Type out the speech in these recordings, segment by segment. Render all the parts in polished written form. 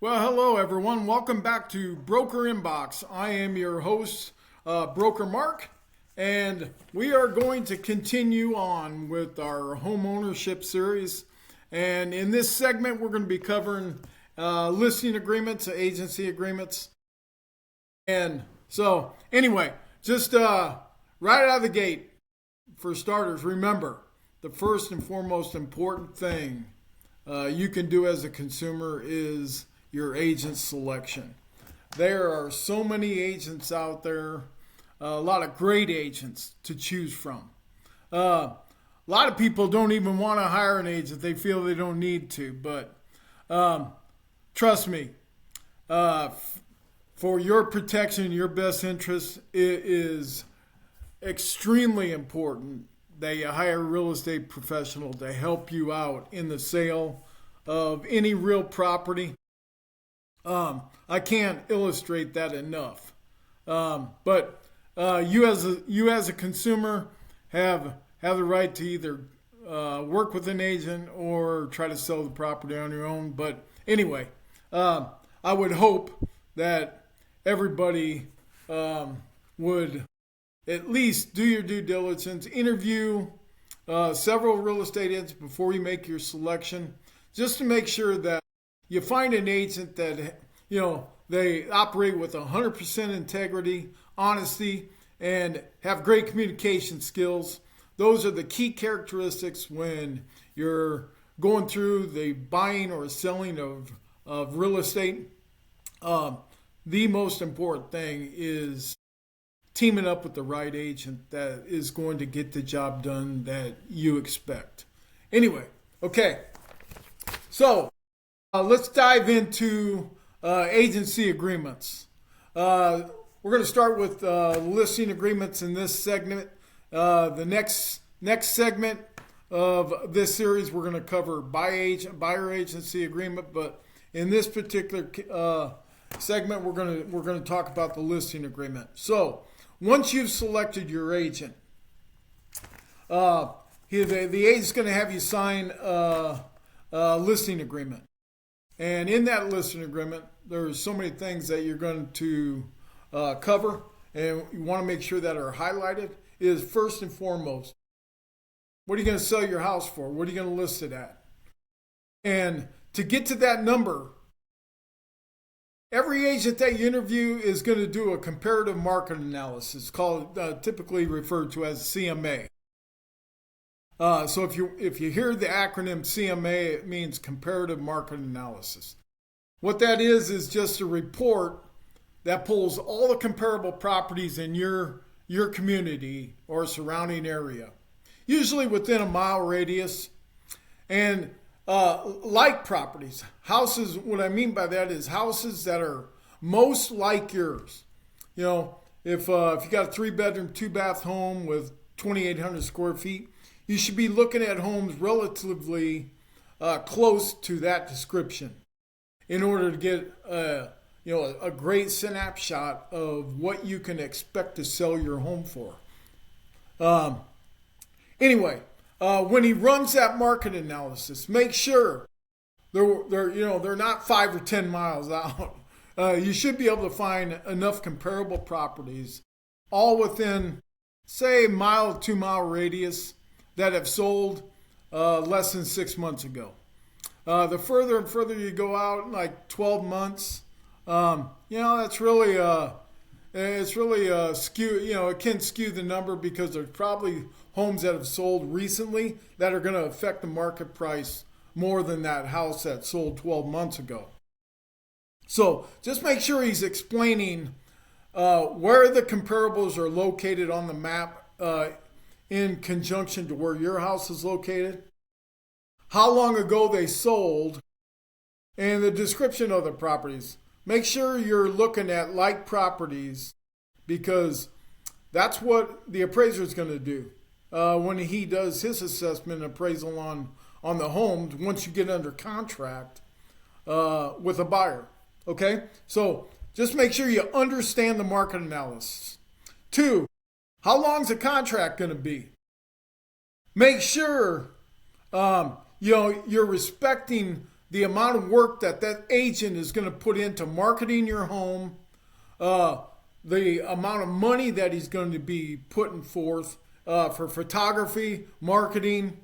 Well, hello everyone. Welcome back to Broker Inbox. I am your host, Broker Mark, and we are going to continue on with our home ownership series. And in this segment, we're going to be covering listing agreements, agency agreements. And so, anyway, just right out of the gate, for starters, remember the first and foremost important thing you can do as a consumer is your agent selection. There are so many agents out there, a lot of great agents to choose from. A lot of people don't even want to hire an agent. They feel they don't need to, but trust me, for your protection, your best interest, it is extremely important that you hire a real estate professional to help you out in the sale of any real property. I can't illustrate that enough. But you as a consumer have the right to either work with an agent or try to sell the property on your own. But anyway, I would hope that everybody would at least do your due diligence, interview several real estate agents before you make your selection, just to make sure that you find an agent that, they operate with 100% integrity, honesty, and have great communication skills. Those are the key characteristics when you're going through the buying or selling of real estate. The most important thing is teaming up with the right agent that is going to get the job done that you expect. Anyway, okay. So let's dive into agency agreements. We're going to start with listing agreements in this segment. The next segment of this series, we're going to cover buyer agency agreement. But in this particular segment, we're going to talk about the listing agreement. So once you've selected your agent, the agent's going to have you sign a listing agreement. And in that listing agreement, there's so many things that you're going to cover, and you want to make sure that are highlighted. Is first and foremost, what are you going to sell your house for? What are you going to list it at? And to get to that number, every agent that you interview is going to do a comparative market analysis, called typically referred to as CMA. So if you hear the acronym CMA, it means comparative market analysis. What that is just a report that pulls all the comparable properties in your community or surrounding area, usually within a mile radius. And like properties, houses, what I mean by that is houses that are most like yours. If you got a 3-bedroom, 2-bath home with 2,800 square feet, you should be looking at homes relatively close to that description in order to get a great snapshot of what you can expect to sell your home for. Anyway, when he runs that market analysis, make sure they're not 5 or 10 miles out. You should be able to find enough comparable properties, all within, say, a mile, 2-mile radius, that have sold less than 6 months ago. The further and further you go out, like 12 months, that's really it's really skew. It can skew the number because there's probably homes that have sold recently that are going to affect the market price more than that house that sold 12 months ago. So just make sure he's explaining where the comparables are located on the map in conjunction to where your house is located, how long ago they sold, and the description of the properties. Make sure you're looking at like properties because that's what the appraiser is going to do when he does his assessment and appraisal on the homes once you get under contract with a buyer. Okay? So just make sure you understand the market analysis. 2, how long is the contract going to be? Make sure you're respecting the amount of work that that agent is going to put into marketing your home, the amount of money that he's going to be putting forth for photography, marketing.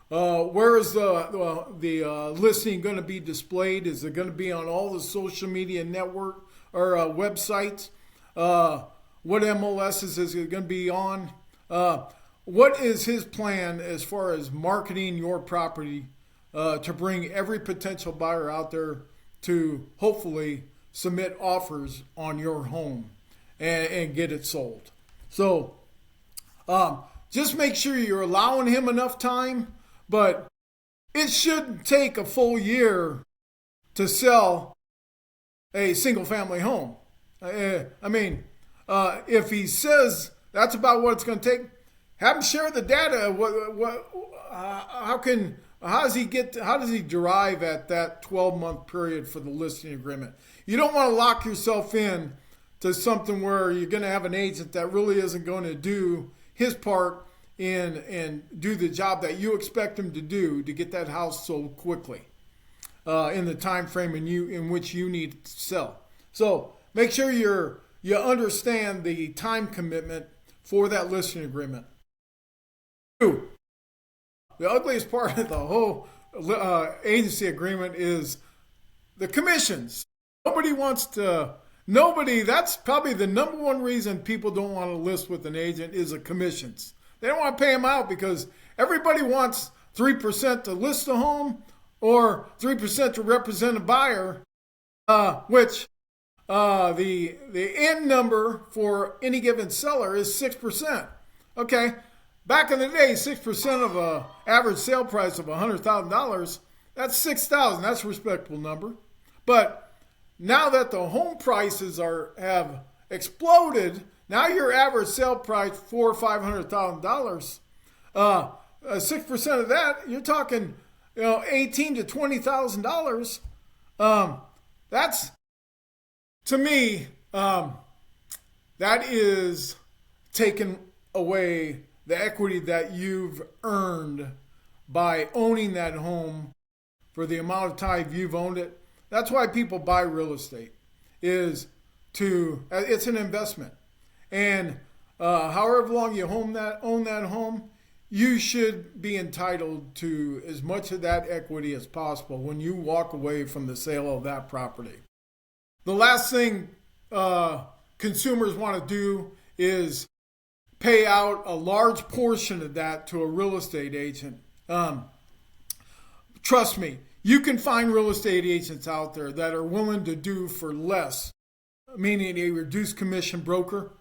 Where is the listing going to be displayed? Is it going to be on all the social media network or websites? What MLSs is it going to be on? What is his plan as far as marketing your property to bring every potential buyer out there to hopefully submit offers on your home and get it sold? So just make sure you're allowing him enough time, but it shouldn't take a full year to sell a single family home. If he says that's about what it's going to take, have him share the data. How does he derive at that 12-month period for the listing agreement? You don't want to lock yourself in to something where you're going to have an agent that really isn't going to do his part and do the job that you expect him to do to get that house sold quickly in the time frame in which you need to sell. So make sure you understand the time commitment for that listing agreement. Two, the ugliest part of the whole agency agreement is the commissions. That's probably the number one reason people don't want to list with an agent is the commissions. They don't want to pay them out because everybody wants 3% to list a home or 3% to represent a buyer, which the end number for any given seller is 6%. Okay, back in the day, 6% of an average sale price of $100,000, that's $6,000. That's a respectable number. But now that the home prices have exploded, now your average sale price $400,000 or $500,000. 6% of that, you're talking, $18,000 to $20,000. That's, to me, that is taking away the equity that you've earned by owning that home for the amount of time you've owned it. That's why people buy real estate. It's an investment. And however long you own that home, you should be entitled to as much of that equity as possible when you walk away from the sale of that property. The last thing consumers want to do is pay out a large portion of that to a real estate agent. Trust me, you can find real estate agents out there that are willing to do for less, meaning a reduced commission broker,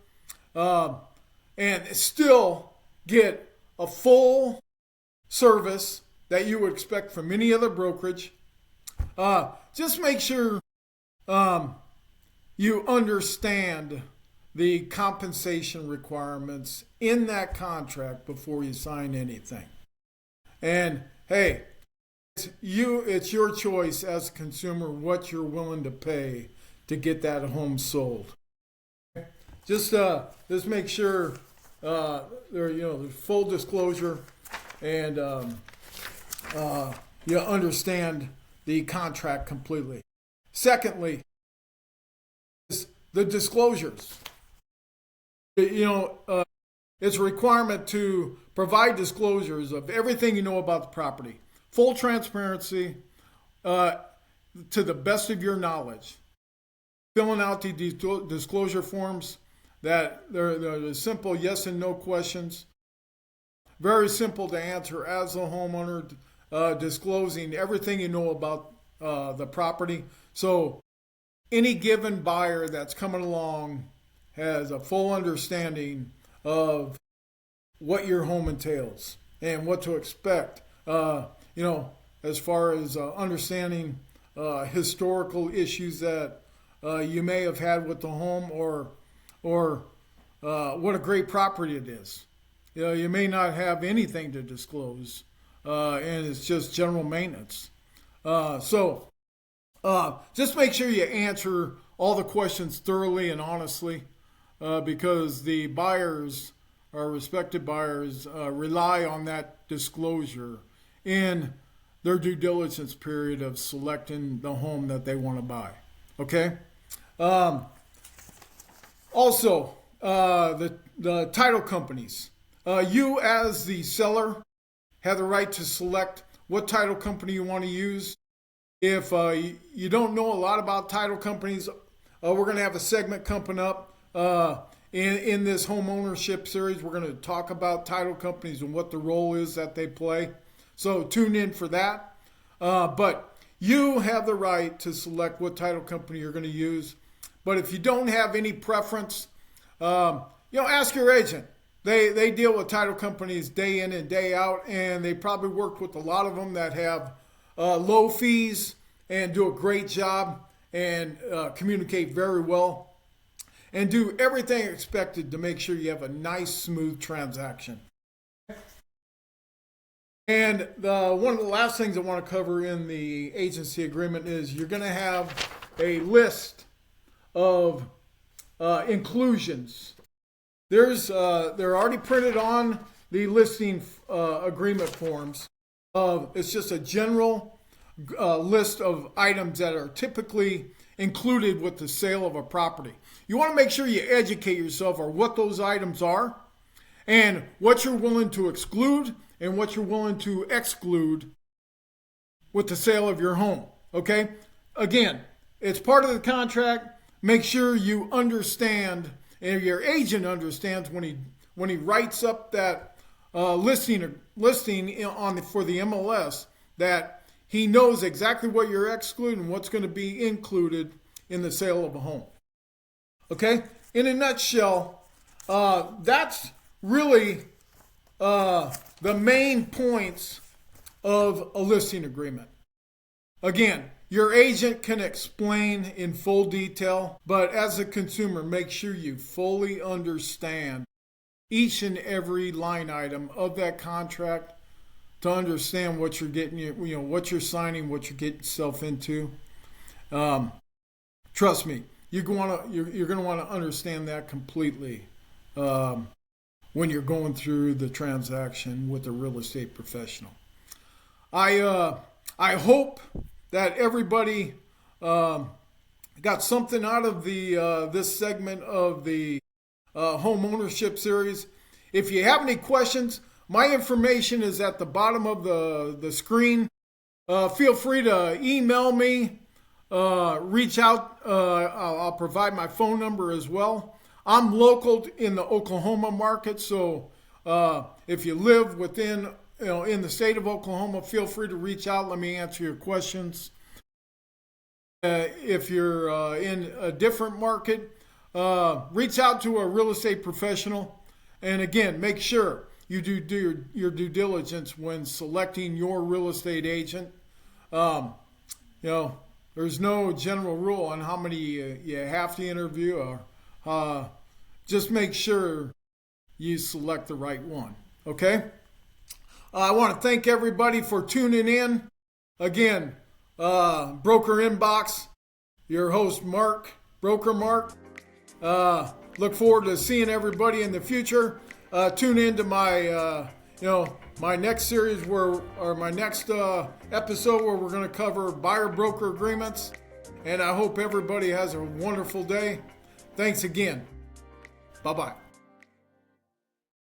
and still get a full service that you would expect from any other brokerage. Just make sure you understand the compensation requirements in that contract before you sign anything. And hey, it's your choice as a consumer what you're willing to pay to get that home sold. Just make sure there's full disclosure and you understand the contract completely. Secondly, is the disclosures. It's a requirement to provide disclosures of everything you know about the property. Full transparency to the best of your knowledge. Filling out the disclosure forms that they're simple yes and no questions. Very simple to answer as a homeowner, disclosing everything you know about the property. So any given buyer that's coming along has a full understanding of what your home entails and what to expect. As far as understanding historical issues that you may have had with the home or what a great property it is. You may not have anything to disclose, and it's just general maintenance. So just make sure you answer all the questions thoroughly and honestly, because the buyers, our respected buyers, rely on that disclosure in their due diligence period of selecting the home that they want to buy. Okay? Also, the title companies. You as the seller have the right to select what title company you want to use. If you don't know a lot about title companies, we're going to have a segment coming up in this home ownership series. We're going to talk about title companies and what the role is that they play. So tune in for that. But you have the right to select what title company you're going to use. But if you don't have any preference, ask your agent. They deal with title companies day in and day out, and they probably work with a lot of them that have low fees and do a great job and communicate very well and do everything expected to make sure you have a nice, smooth transaction. And one of the last things I want to cover in the agency agreement is you're going to have a list of inclusions. They're already printed on the listing agreement forms. It's just a general list of items that are typically included with the sale of a property. You want to make sure you educate yourself on what those items are and what you're willing to exclude and what you're willing to exclude with the sale of your home. Okay? Again, it's part of the contract. Make sure you understand and your agent understands when he writes up that listing for the MLS that he knows exactly what you're excluding and what's going to be included in the sale of a home. Okay? In a nutshell, that's really the main points of a listing agreement. Again, your agent can explain in full detail, but as a consumer, make sure you fully understand each and every line item of that contract to understand what you're getting, what you're signing, what you're getting yourself into. Trust me, you're going to want to understand that completely when you're going through the transaction with a real estate professional. I hope that everybody got something out of this segment of the home ownership series. If you have any questions, my information is at the bottom of the screen. Feel free to email me, reach out. I'll provide my phone number as well. I'm local in the Oklahoma market, so if you live within in the state of Oklahoma, feel free to reach out. Let me answer your questions. If you're in a different market, reach out to a real estate professional. And again, make sure you do your due diligence when selecting your real estate agent. There's no general rule on how many you have to interview. Just make sure you select the right one. Okay? I want to thank everybody for tuning in. Again, Broker Inbox, your host Mark, Broker Mark. Look forward to seeing everybody in the future. Tune in to my, my next series my next episode where we're going to cover buyer-broker agreements. And I hope everybody has a wonderful day. Thanks again. Bye-bye.